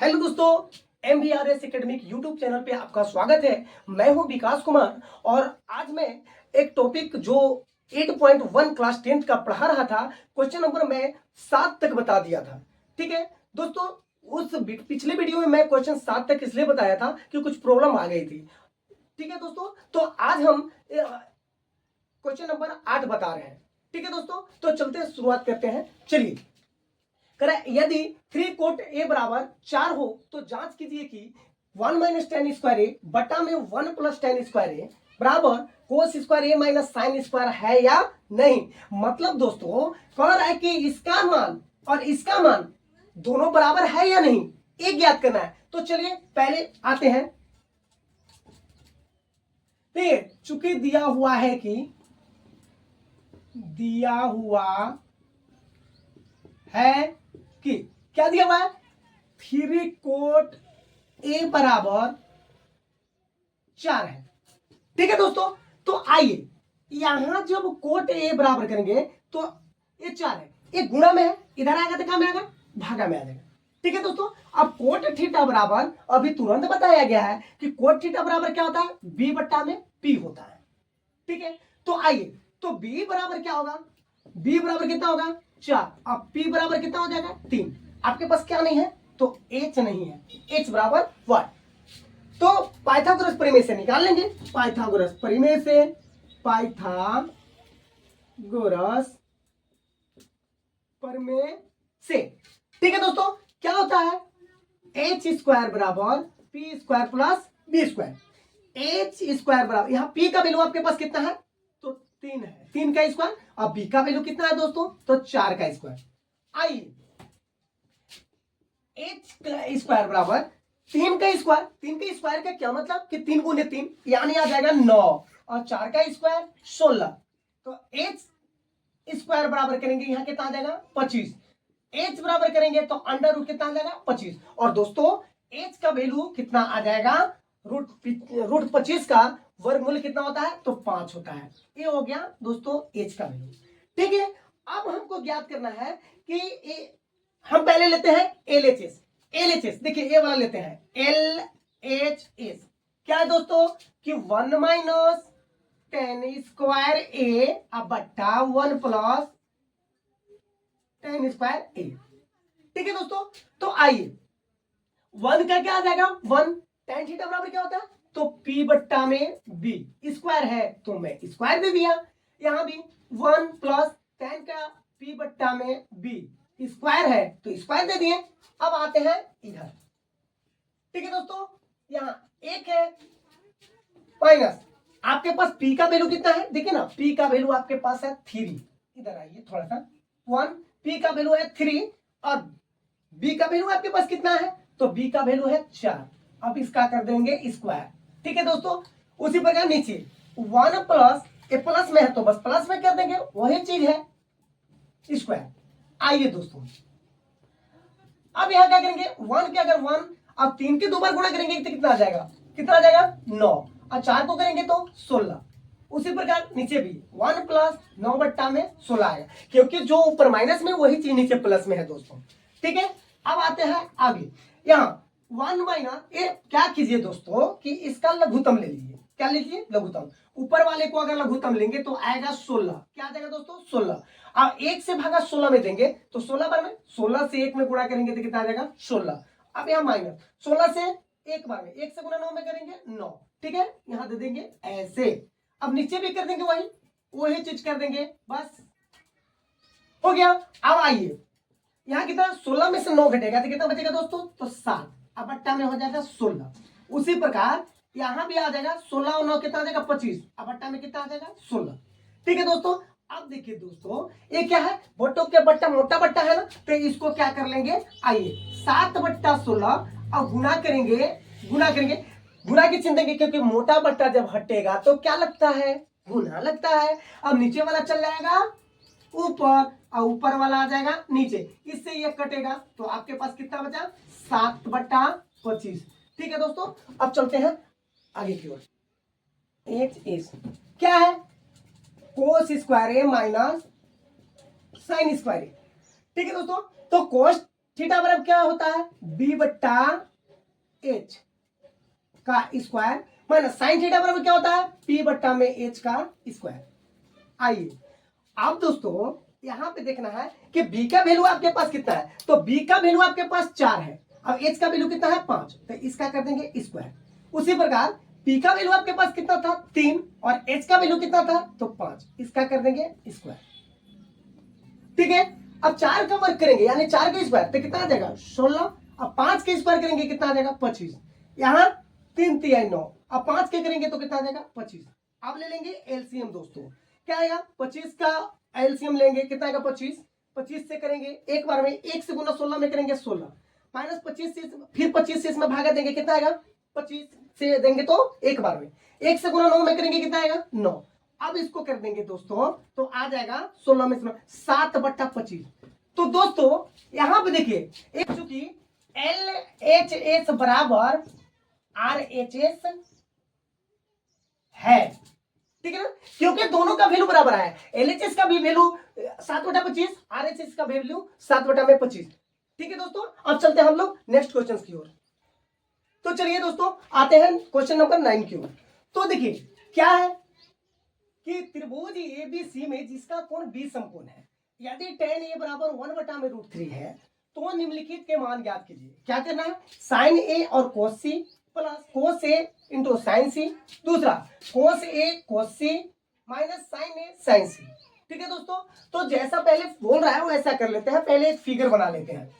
Hello दोस्तों, MBRS academic YouTube channel पे आपका स्वागत है। मैं हूं विकास कुमार और आज मैं एक टॉपिक जो 8.1 क्लास 10th का पढ़ा रहा था, क्वेश्चन नंबर मैं 7 तक बता दिया था। ठीक है दोस्तों, उस पिछले वीडियो में मैं क्वेश्चन 7 तक इसलिए बताया था कि कुछ प्रॉब्लम आ गई थी। ठीक है दोस्तों, तो आज हम क्वेश्चन नंबर 8 बता रहे हैं। ठीक है दोस्तों, तो चलते हैं, शुरुआत करते हैं। चलिए, यदि 3 कोट ए बराबर 4 हो तो जांच कीजिए कि 1 माइनस टेन स्क्वायर ए बटा में 1 प्लस टेन स्क्वायर ए बराबर कोस स्क्वायर ए माइनस साइन स्क्वायर है या नहीं। मतलब दोस्तों कह रहा है कि इसका मान और इसका मान दोनों बराबर है या नहीं, एक ज्ञात करना है। तो चलिए पहले आते हैं। चूंकि दिया हुआ है कि दिया हुआ है कि क्या दिया हुआ है, 3 कोट ए बराबर 4 है। ठीक है दोस्तों, तो आइए यहां जब कोट ए बराबर करेंगे तो ये 4 है, ये गुणा में है, इधर आएगा तो क्या में आएगा, भागा में आ जाएगा। ठीक है दोस्तों, अब कोट थीटा बराबर अभी तुरंत बताया गया है कि कोट थीटा बराबर क्या होता है, बी बट्टा में पी होता है। ठीक है, तो आइए, तो बी बराबर क्या होगा, बी बराबर कितना होगा 4, अब पी बराबर कितना हो जाएगा 3। आपके पास क्या नहीं है, तो एच नहीं है, एच बराबर 1। तो पाइथागोरस प्रमेय से निकाल लेंगे, पाइथागोरस प्रमेय से, पाइथागोरस प्रमेय से। ठीक है दोस्तों, क्या होता है, एच स्क्वायर बराबर P square plus B square. H square बराबर, यहां पी का वैल्यू आपके पास कितना है, तो 3 है, 3 का स्क्वायर। अब बी का वैल्यू कितना है दोस्तों, तो 4 का स्क्वायर। आइए, एच स्क्वायर बराबर 3 का स्क्वायर, 3 के स्क्वायर का क्या मतलब कि 3 गुने 3 यानी आ जाएगा 9, और 4 का स्क्वायर 16। तो एच स्क्वायर बराबर करेंगे, यहां कितना आ जाएगा 25। एच बराबर करेंगे तो अंडर रूट कितना आ जाएगा 25। और दोस्तों एच का वैल्यू कितना आ जाएगा, रूट 25 का वर्गमूल कितना होता है, तो 5 होता है। ये हो गया दोस्तों एच का वैल्यू। ठीक है, अब हमको ज्ञात करना है कि हम पहले लेते हैं LHS। LHS देखिए, ये वाला लेते हैं LHS। क्या है दोस्तों कि 1 माइनस टेन स्क्वायर ए अब बट्टा 1 प्लस टेन स्क्वायर ए। ठीक है दोस्तों, तो आइए 1 का क्या आ जाएगा 1, टेन थीटा बराबर क्या होता है, तो p बट्टा में b, स्क्वायर है तो मैं स्क्वायर दे दिया। यहां भी 1 प्लस टेन का p बट्टा में b, स्क्वायर है तो स्क्वायर दे दिए। अब आते हैं इधर। ठीक है दोस्तों, यहां एक है माइनस, आपके पास p का वैल्यू कितना है, देखिए ना, p का वैल्यू आपके पास है 3। इधर आइए थोड़ा सा, 1, p का वैल्यू है 3 और b का वैल्यू आपके पास कितना है, तो b का वैल्यू है 4। अब इसका कर देंगे स्क्वायर। ठीक है दोस्तों, उसी प्रकार नीचे 1 प्लस, ए प्लस में है तो बस प्लस में कर देंगे, वही चीज है स्क्वायर। आइए दोस्तों, अब यहां क्या करेंगे, 1 के अगर 1, अब 3 के 2 बार गुणा करेंगे तो कितना आ जाएगा, कितना आ जाएगा 9, और 4 को करेंगे तो 16। उसी प्रकार नीचे भी 1 प्लस 9 बट्टा में 16 आएगा, क्योंकि जो ऊपर माइनस में वही चीज नीचे प्लस में है दोस्तों। ठीक है, अब आते हैं आगे, यहाँ 1 माइनस, ये क्या कीजिए दोस्तों कि इसका लघुत्तम ले लीजिए। क्या लीजिए, लघुत्तम। ऊपर वाले को अगर लघुत्तम लेंगे तो आएगा 16। क्या आ जाएगा दोस्तों 16। अब 1 से भागा 16 में देंगे तो 16 बार में, 16 से 1 में गुणा करेंगे तो कितना आ जाएगा 16। अब यहाँ माइनस 16 से 1 बार में, 1 से गुणा 9 में करेंगे 9। ठीक है, यहां दे देंगे ऐसे। अब नीचे भी कर देंगे वही चीज कर देंगे, बस हो गया। अब आइए, यहाँ कितना 16 में से 9 घटेगा तो कितना बचेगा दोस्तों, तो 7। अब बट्टा में हो जाएगा 16। उसी प्रकार यहां भी आ जाएगा 16 और 9 कितना आ जाएगा 25, अब बट्टा में कितना आ जाएगा 16। ठीक है दोस्तों, अब देखिए दोस्तों ये क्या है, बट्टों के बट्टा मोटा बट्टा है ना, तो इसको क्या कर लेंगे, आइए 7 बट्टा 16 और गुना करेंगे, गुना की चिन्ह देंगे, क्योंकि मोटा बट्टा जब हटेगा तो क्या लगता है, गुना लगता है। अब नीचे वाला चल जाएगा ऊपर और ऊपर वाला आ जाएगा नीचे, इससे ये कटेगा तो आपके पास कितना बचा 7 बट्टा 25। ठीक है दोस्तों, अब चलते हैं आगे की ओर। एच इज क्या है, कोस स्क्वायर ए माइनस साइन स्क्वायर ए। ठीक है दोस्तों, तो कोस थीटा बराबर क्या होता है, बी बट्टा एच का स्क्वायर माइनस साइन थीटा बराबर क्या होता है, पी बट्टा में एच का स्क्वायर। आइए अब दोस्तों यहां पे देखना है कि b का वैल्यू आपके पास कितना है, तो b का वैल्यू आपके पास 4 है, अब h का वैल्यू कितना है 5, तो इसका कर देंगे स्क्वायर। उसी प्रकार p का वैल्यू आपके पास कितना था 3 और h का वैल्यू कितना था तो 5, इसका कर देंगे स्क्वायर। ठीक है, अब 4 का वर्क करेंगे यानी 4 का स्क्वायर तो कितना आ जाएगा 16, अब 5 के स्क्वायर करेंगे कितना आ जाएगा 25, यहाँ 3 3 9, अब 5 के करेंगे तो कितना आ जाएगा 25। अब ले लेंगे एलसीएम दोस्तों, क्या आएगा 25 का एलसीएम लेंगे कितना आएगा 25, 25 से करेंगे एक बार में 1 से गुना 16 में करेंगे 16 माइनस 25 से फिर 25 से इसमें भागा देंगे कितना आएगा 25 से देंगे तो एक बार में 1 से गुना 9 में करेंगे कितना आएगा 9। अब इसको कर देंगे दोस्तों तो आ जाएगा 16 में 7 बट्टा 25। तो दोस्तों यहां पे देखिए एक चूंकि एल एच एस बराबर आर एच एस है, ठीक है ना, क्योंकि दोनों का वैल्यू बराबर है, एलएचएस का भी वैल्यू 7/25, आरएचएस का वैल्यू 7/25। ठीक है दोस्तों, अब चलते हैं हम लोग नेक्स्ट क्वेश्चन की ओर। तो चलिए दोस्तों आते हैं क्वेश्चन नंबर 9 की ओर। तो देखिए क्या है कि त्रिभुज एबीसी में जिसका कोण बी समकोण है, यदि tan a बराबर 1/√3 है तो निम्नलिखित के मान ज्ञात कीजिए। क्या करना है, साइन ए और कोस C plus cos A into sine सी, दूसरा कोस ए कोस सी माइनस साइन ए साइन सी। ठीक है दोस्तों, तो जैसा पहले बोल रहा है वैसा कर लेते हैं, पहले एक फिगर बना लेते हैं।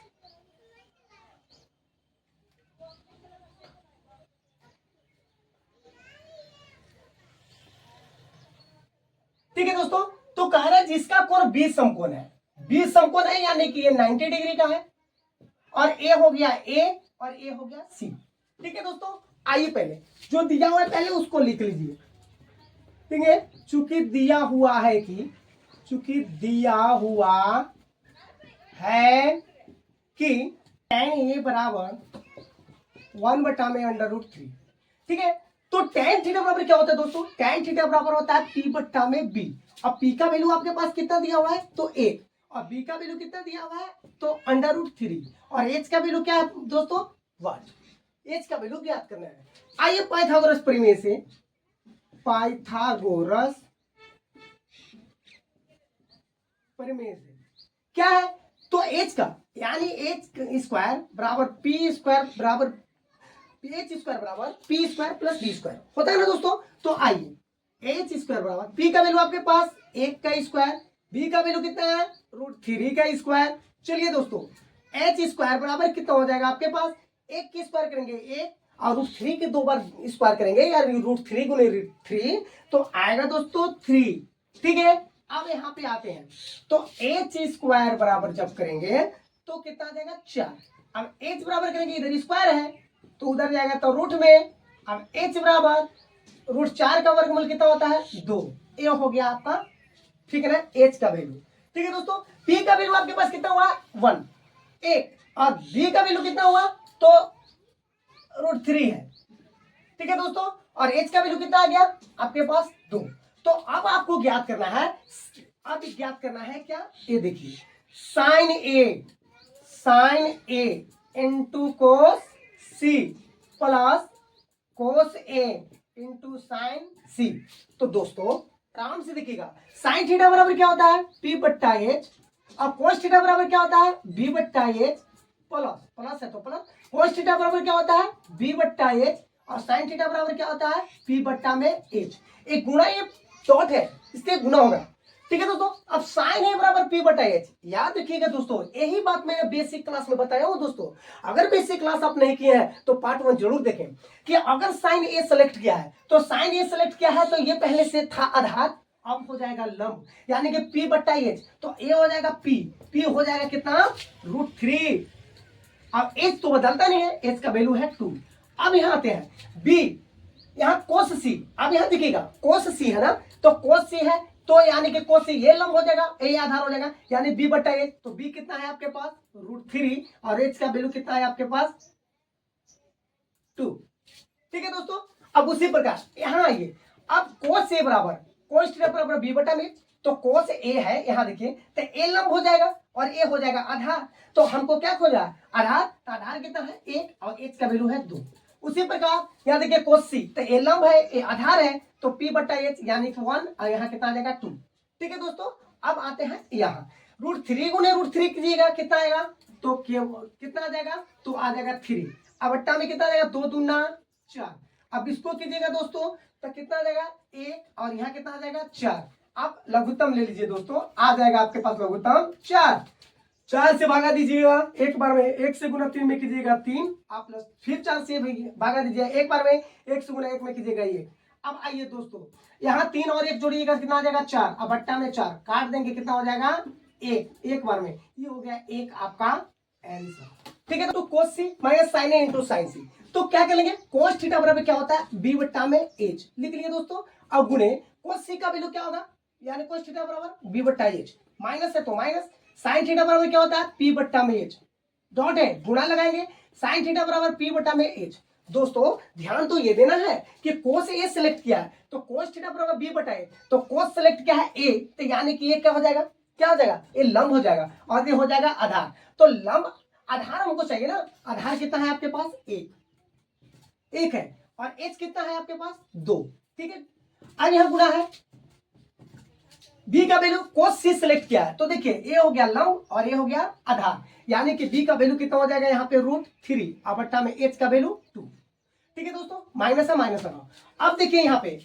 ठीक है दोस्तों, तो कह रहा है जिसका कोण बी समकोण है, बी समकोण है यानी कि ये 90 डिग्री का है और ए हो गया ए और ए हो गया सी। ठीक है दोस्तों, आइए पहले जो दिया हुआ है पहले उसको लिख लीजिए। ठीक है, चूंकि दिया हुआ है कि चूंकि दिया हुआ है कि tan ए बराबर 1/√3। ठीक है, तो tan थीटा बराबर क्या होता है दोस्तों, tan थीटा बराबर होता है p/b। अब p का वैल्यू आपके पास कितना दिया हुआ है तो 1 और b का वैल्यू कितना दिया हुआ है तो √3 और h का वैल्यू क्या है दोस्तों 1। h का वैल्यू ज्ञात करना है। आइए पाइथागोरस प्रमेय से, पाइथागोरस प्रमेय से क्या है तो h का यानी h स्क्वायर बराबर p स्क्वायर बराबर h स्क्वायर बराबर p square plus b square होता है ना दोस्तों। तो आइए h स्क्वायर बराबर p का वैल्यू आपके पास 1 का स्क्वायर, b का वैल्यू कितना है √3 का स्क्वायर। चलिए दोस्तों h स्क्वायर बराबर कितना हो जाएगा आपके पास, 1 की स्क्वायर करेंगे 1 और √3 के 2 बार स्क्वायर करेंगे या √3 गुने 3 तो आएगा दोस्तों 3। ठीक है, अब यहाँ पे आते हैं तो h स्क्वायर बराबर जब करेंगे तो कितना आ जाएगा 4। अब h बराबर करेंगे इधर स्क्वायर है तो उधर जाएगा तो रूट में, अब h बराबर √4 का वर्गमूल कितना होता है 2, ये हो गया आपका। ठीक है ना, h का वैल्यू। ठीक है दोस्तों, p का वैल्यू आपके पास कितना हुआ 1 और b का वैल्यू कितना हुआ तो √3 है। ठीक है दोस्तों, और h का वैल्यू कितना आ गया आपके पास 2। तो अब आपको ज्ञात करना है, अब ज्ञात करना है क्या, ये देखिए sine A into cos C plus cos A into sine C. तो दोस्तों आराम से देखिएगा, साइन थीटा बराबर क्या होता है p/h और कोस थीटा बराबर क्या होता है b/h प्लस प्लस है तो प्लस कोस थीटा बराबर क्या होता है b/h और साइन थीटा बराबर क्या होता है p/h। एक गुणा ये डॉट है इससे गुना होगा। ठीक है दोस्तों, अब साइन ए बराबर p/h याद रखिएगा दोस्तों, यही बात मैंने बेसिक क्लास में बताया हूं दोस्तों। अगर बेसिक क्लास आप नहीं किए हैं तो पार्ट 1 जरूर देखें कि अगर साइन ए सेलेक्ट किया है तो साइन ए सेलेक्ट किया है तो ये पहले से था आधार, अब हो जाएगा लंब यानी कि p/h तो ए हो जाएगा p हो जाएगा कितना √3। अब h तो बदलता नहीं है, h का वैल्यू है 2। अब यहाँ आते हैं b, यहाँ कोस सी, अब यहाँ देखिएगा कोस सी है ना, तो कोस सी है तो यानी कि कोस सी ये लंब हो जाएगा, ए आधार हो जाएगा यानी b/h। तो b कितना है आपके पास √3 और h का वैल्यू कितना है आपके पास 2। ठीक है दोस्तों, अब उसी प्रकार यहाँ आइए, अब कोस ए बराबर कोस थीटा बराबर b/h तो कोस ए है यहाँ देखिए तो ए लंब हो जाएगा और ए हो जाएगा आधार। तो हमको क्या खोजा? आधार। तो आधार कितना है? 1 और एच का वैल्यू है 2। उसी प्रकार यहाँ देखिए कोस सी, तो ए लंब है, ए आधार है, तो पी बटा एच यानी कि 1 और यहाँ कितना आ जाएगा 2। ठीक है दोस्तों, अब आते हैं यहाँ √3 गुने √3 कीजिएगा, कितना आएगा? तो कितना आ जाएगा? तो आ जाएगा 3। अब बट्टा में कितना आ जाएगा? 2 दूना 4। अब इसको कीजिएगा दोस्तों तो कितना आ जाएगा? 1 और यहाँ कितना आ जाएगा? 4। आप लघुत्तम ले लीजिए दोस्तों, आ जाएगा आपके पास लघुत्तम 4। 4 से भागा दीजिएगा एक बार में, 1 से गुना 3 में कीजिएगा 3, आप प्लस फिर 4 से भागा दीजिएगा एक बार में, 1 से गुना 1 में कीजिएगा 1। अब आइए दोस्तों यहाँ 3 और 1 जोड़िएगा, कितना आ जाएगा? 4। अब बट्टा में 4 काट देंगे, कितना हो जाएगा? 1 एक बार में। ये हो गया एक आपका आंसर। ठीक है, तो cos c minus sin a into sin c। तो क्या कर लेंगे? cos थीटा बराबर क्या होता है? b बट्टा में h लिख लिए दोस्तों। अब गुणे cos c का वैल्यू क्या होगा? यानी cos थीटा बराबर b बट्टा h, माइनस है तो माइनस। sin थीटा बराबर क्या होता है? p बट्टा में h, डॉट है गुणा लगाएंगे, sin थीटा बराबर p बट्टा में h। दोस्तों ध्यान तो ये देना है कि cos a सेलेक्ट किया है, तो cos थीटा बराबर b बटा a, तो cos सेलेक्ट किया है a, तो यानी कि ये क्या हो जाएगा? क्या हो जाएगा? ये लंब हो जाएगा और ये हो जाएगा आधार। तो लंब आधार हमको चाहिए ना, आधार कितना है आपके पास? 1 है, और एच कितना है आपके पास? 2। ठीक है, अब यह गुणा है, बी का वैल्यू cos c सिलेक्ट किया है, तो देखिए ये हो गया लंब और ये हो गया आधार, यानी कि बी का वैल्यू कितना हो जाएगा यहाँ पे? √3 और बट्टा में एच का वैल्यू 2। ठीक है दोस्तों, माइनस है माइनस है। अब देखिए यहाँ पे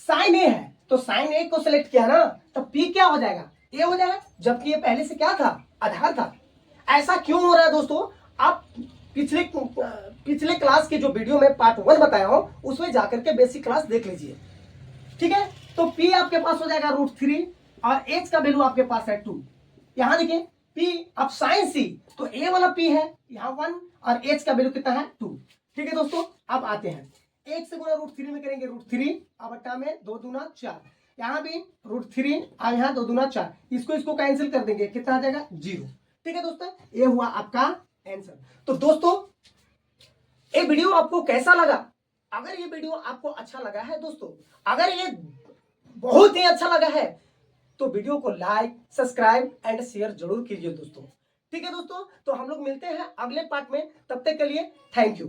साइन ए है, तो साइन ए को सिलेक्ट किया ना, तो पी क्या हो जाएगा? ए हो जाएगा, जबकि ये पहले से क्या था? आधार था। ऐसा क्यों हो रहा है दोस्तों? आप पिछले क्लास के जो वीडियो में पार्ट 1 बताया हूं उसमें जाकर के बेसिक क्लास देख लीजिए। ठीक है, तो P आपके पास हो जाएगा √3 और H का वैल्यू आपके पास है 2। यहां देखिए P, अब साइन C, तो A वाला P है यहाँ 1 और H का वैल्यू कितना है? 2। ठीक है दोस्तों, अब आते हैं 1 से गुना √3 में करेंगे √3 और बट्टा में 2 दूना 4, यहाँ भी √3 और यहाँ 2 दूना 4, इसको कैंसिल कर देंगे, कितना आ जाएगा? 0। ठीक है दोस्तों, ये हुआ आपका आंसर। तो दोस्तों ये वीडियो आपको कैसा लगा? अगर ये वीडियो आपको अच्छा लगा है दोस्तों, अगर ये बहुत ही अच्छा लगा है तो वीडियो को लाइक, सब्सक्राइब एंड शेयर जरूर कीजिए दोस्तों। ठीक है दोस्तों, तो हम लोग मिलते हैं अगले पार्ट में, तब तक के लिए थैंक यू।